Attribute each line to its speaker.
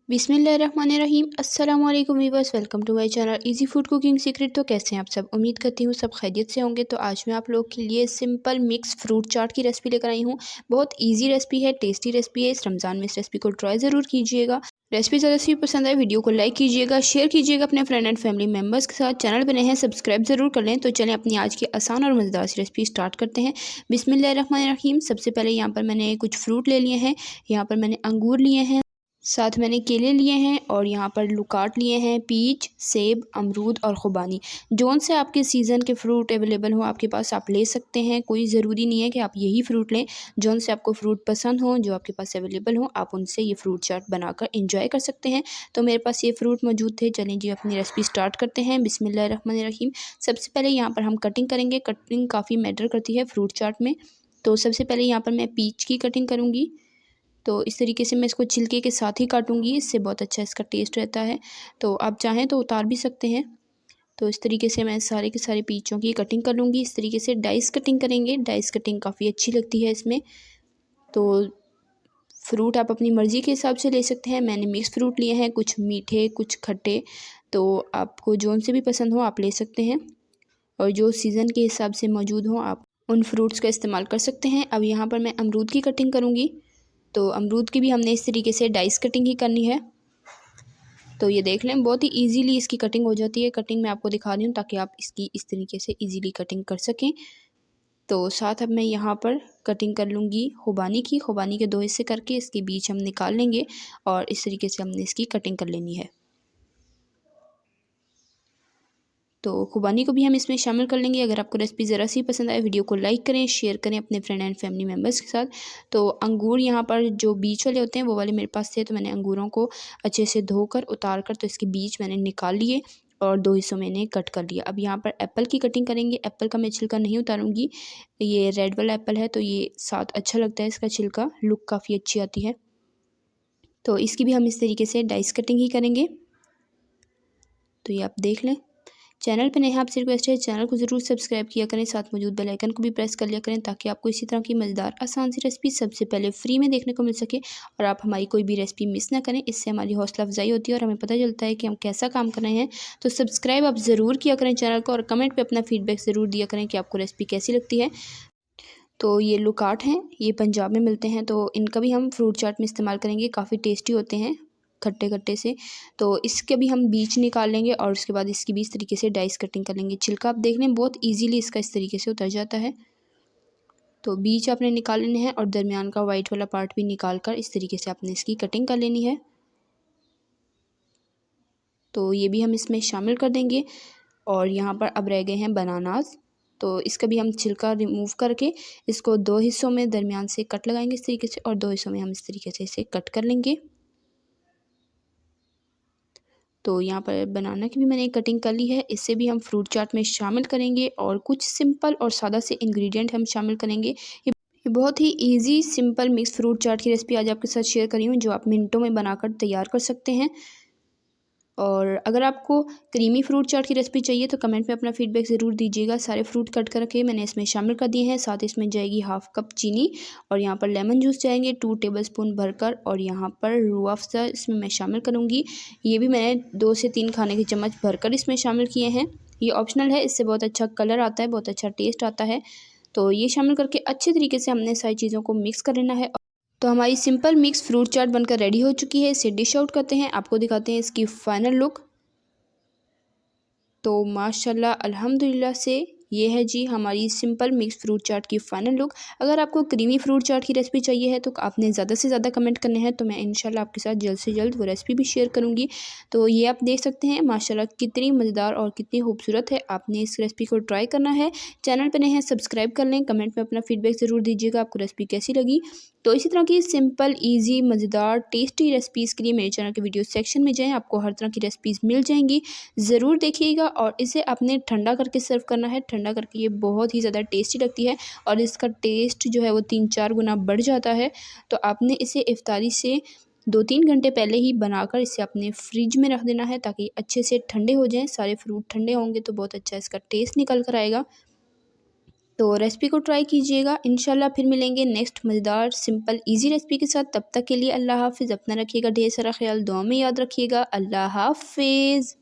Speaker 1: बिस्मिल्लाहिर्रहमानिर्रहीम। अस्सलाम वालेकुम viewers, welcome to my channel easy food cooking secret. तो कैसे हैं आप सब? उम्मीद करती हूँ सब खैरियत से होंगे। तो आज मैं आप लोग के लिए सिंपल मिक्स फ्रूट चाट की रेसिपी लेकर आई हूँ। बहुत इजी रेसिपी है, टेस्टी रेसिपी है। इस रमज़ान में इस रेसिपी को ट्राई ज़रूर कीजिएगा। रेसिपी ज़्यादा सी पसंद आए वीडियो को लाइक कीजिएगा, शेयर कीजिएगा अपने फ्रेंड एंड फैमिली मेम्बर्स के साथ। चैनल बने हैं सब्सक्राइब ज़रूर कर लें। तो चलें अपनी आज की आसान और मज़ेदार सी रेसिपी स्टार्ट करते हैं। बिस्मिल्लाहिर्रहमानिर्रहीम। सबसे पहले यहाँ पर मैंने कुछ फ्रूट ले लिए हैं। यहाँ पर मैंने अंगूर लिए हैं, साथ मैंने केले लिए हैं और यहाँ पर लुकाट लिए हैं, पीच, सेब, अमरूद और खुबानी। जौन से आपके सीज़न के फ्रूट अवेलेबल हो आपके पास आप ले सकते हैं। कोई ज़रूरी नहीं है कि आप यही फ्रूट लें। जौन से आपको फ्रूट पसंद हो, जो आपके पास अवेलेबल हो, आप उनसे ये फ्रूट चाट बनाकर एंजॉय कर सकते हैं। तो मेरे पास ये फ्रूट मौजूद थे। चलें जी अपनी रेसिपी स्टार्ट करते हैं। बिस्मिल्लाहिर्रहमानिर्रहीम। सबसे पहले यहाँ पर हम कटिंग करेंगे। कटिंग काफ़ी मैटर करती है फ्रूट चाट में। तो सबसे पहले यहाँ पर मैं पीच की कटिंग करूँगी। तो इस तरीके से मैं इसको छिलके के साथ ही काटूंगी, इससे बहुत अच्छा इसका टेस्ट रहता है। तो आप चाहें तो उतार भी सकते हैं। तो इस तरीके से मैं सारे के सारे पीचों की कटिंग कर लूँगी। इस तरीके से डाइस कटिंग करेंगे। डाइस कटिंग काफ़ी अच्छी लगती है इसमें। तो फ्रूट आप अपनी मर्ज़ी के हिसाब से ले सकते हैं। मैंने मिक्स फ्रूट लिए हैं, कुछ मीठे कुछ खट्टे। तो आपको जौन से भी पसंद हो आप ले सकते हैं, और जो सीज़न के हिसाब से मौजूद हो आप उन फ्रूट्स का इस्तेमाल कर सकते हैं। अब यहाँ पर मैं अमरूद की कटिंग करूँगी। तो अमरूद की भी हमने इस तरीके से डाइस कटिंग ही करनी है। तो ये देख लें, बहुत ही इजीली इसकी कटिंग हो जाती है। कटिंग मैं आपको दिखा रही हूँ ताकि आप इसकी इस तरीके से इजीली कटिंग कर सकें। तो साथ अब मैं यहाँ पर कटिंग कर लूँगी खुबानी की। खुबानी के दो हिस्से करके इसके बीच हम निकाल लेंगे और इस तरीके से हमने इसकी कटिंग कर लेनी है। तो खुबानी को भी हम इसमें शामिल कर लेंगे। अगर आपको रेसिपी ज़रा सी पसंद आए वीडियो को लाइक करें, शेयर करें अपने फ्रेंड एंड फैमिली मेम्बर्स के साथ। तो अंगूर यहाँ पर जो बीच वाले होते हैं वो वाले मेरे पास थे, तो मैंने अंगूरों को अच्छे से धोकर उतार कर तो इसके बीच मैंने निकाल लिए और दो हिस्सों में इन्हें कट कर लिया। अब यहाँ पर एप्पल की कटिंग करेंगे। एप्पल का मैं छिलका नहीं उतारूँगी, ये रेड वाला एप्पल है तो ये साथ अच्छा लगता है, इसका छिलका लुक काफ़ी अच्छी आती है। तो इसकी भी हम इस तरीके से डाइस कटिंग ही करेंगे। तो ये आप देख लें। चैनल पे नए हैं आपसे रिक्वेस्ट है चैनल को ज़रूर सब्सक्राइब किया करें, साथ मौजूद बेल आइकन को भी प्रेस कर लिया करें ताकि आपको इसी तरह की मज़ेदार आसान सी रेसिपी सबसे पहले फ्री में देखने को मिल सके और आप हमारी कोई भी रेसिपी मिस ना करें। इससे हमारी हौसला अफजाई होती है और हमें पता चलता है कि हम कैसा काम कर रहे हैं। तो सब्सक्राइब आप ज़रूर किया करें चैनल को और कमेंट पर अपना फीडबैक ज़रूर दिया करें कि आपको रेसिपी कैसी लगती है। तो ये लुकाट हैं, ये पंजाब में मिलते हैं, तो इनका भी हम फ्रूट चाट में इस्तेमाल करेंगे। काफ़ी टेस्टी होते हैं खट्टे खट्टे से। तो इसके भी हम बीज निकाल लेंगे और उसके बाद इसकी भी इस तरीके से डाइस कटिंग कर लेंगे। छिलका आप देख लें, बहुत इजीली इसका इस तरीके से उतर जाता है। तो बीज आपने निकाल लेने हैं और दरमियान का वाइट वाला पार्ट भी निकाल कर इस तरीके से आपने इसकी कटिंग कर लेनी है। तो ये भी हम इसमें शामिल कर देंगे। और यहाँ पर अब रह गए हैं बनानास। तो इसका भी हम छिलका रिमूव करके इसको दो हिस्सों में दरमियान से कट लगाएंगे इस तरीके से, और दो हिस्सों में हम इस तरीके से इसे कट कर लेंगे। तो यहाँ पर बनाना की भी मैंने कटिंग कर ली है, इससे भी हम फ्रूट चाट में शामिल करेंगे और कुछ सिंपल और सादा से इंग्रेडिएंट हम शामिल करेंगे। ये बहुत ही इजी सिंपल मिक्स फ्रूट चाट की रेसिपी आज आपके साथ शेयर करी हूँ, जो आप मिनटों में बनाकर तैयार कर सकते हैं। और अगर आपको क्रीमी फ्रूट चाट की रेसिपी चाहिए तो कमेंट में अपना फीडबैक ज़रूर दीजिएगा। सारे फ्रूट कट कर रखे मैंने इसमें शामिल कर दिए हैं। साथ इसमें जाएगी हाफ़ कप चीनी और यहाँ पर लेमन जूस जाएंगे 2 टेबलस्पून भरकर, और यहाँ पर रूह अफ़ज़ा इसमें मैं शामिल करूँगी। ये भी मैंने 2 से 3 खाने के चम्मच भरकर इसमें शामिल किए हैं। ये ऑप्शनल है, इससे बहुत अच्छा कलर आता है, बहुत अच्छा टेस्ट आता है। तो ये शामिल करके अच्छे तरीके से हमने सारी चीज़ों को मिक्स कर लेना है। तो हमारी सिंपल मिक्स फ्रूट चाट बनकर रेडी हो चुकी है। इसे डिश आउट करते हैं, आपको दिखाते हैं इसकी फाइनल लुक। तो माशाल्लाह अल्हम्दुलिल्लाह से ये है जी हमारी सिंपल मिक्स फ्रूट चाट की फ़ाइनल लुक। अगर आपको क्रीमी फ्रूट चाट की रेसिपी चाहिए है तो आपने ज़्यादा से ज़्यादा कमेंट करने हैं, तो मैं इंशाल्लाह आपके साथ जल्द से जल्द वो रेसिपी भी शेयर करूँगी। तो ये आप देख सकते हैं माशाल्लाह कितनी मज़ेदार और कितनी खूबसूरत है। आपने इस रेसिपी को ट्राई करना है। चैनल पर नए हैं सब्सक्राइब कर लें, कमेंट में अपना फीडबैक ज़रूर दीजिएगा आपको रेसिपी कैसी लगी। तो इसी तरह की सिंपल ईजी मज़ेदार टेस्टी रेसिपीज़ के लिए मेरे चैनल के वीडियो सेक्शन में जाएँ, आपको हर तरह की रेसिपीज़ मिल जाएंगी। ज़रूर देखिएगा और इसे आपने ठंडा करके सर्व करना है। ठंडा करके ये बहुत ही ज़्यादा टेस्टी लगती है और इसका टेस्ट जो है वो 3-4 गुना बढ़ जाता है। तो आपने इसे इफ्तारी से 2-3 घंटे पहले ही बनाकर इसे अपने फ्रिज में रख देना है ताकि अच्छे से ठंडे हो जाएँ। सारे फ्रूट ठंडे होंगे तो बहुत अच्छा इसका टेस्ट निकल कर आएगा। तो रेसिपी को ट्राई कीजिएगा। इंशाल्लाह फिर मिलेंगे नेक्स्ट मज़ेदार सिंपल इजी रेसिपी के साथ। तब तक के लिए अल्लाह हाफ़िज़। अपना रखिएगा ढेर सारा ख्याल, दुआ में याद रखिएगा। अल्लाह हाफ़िज़।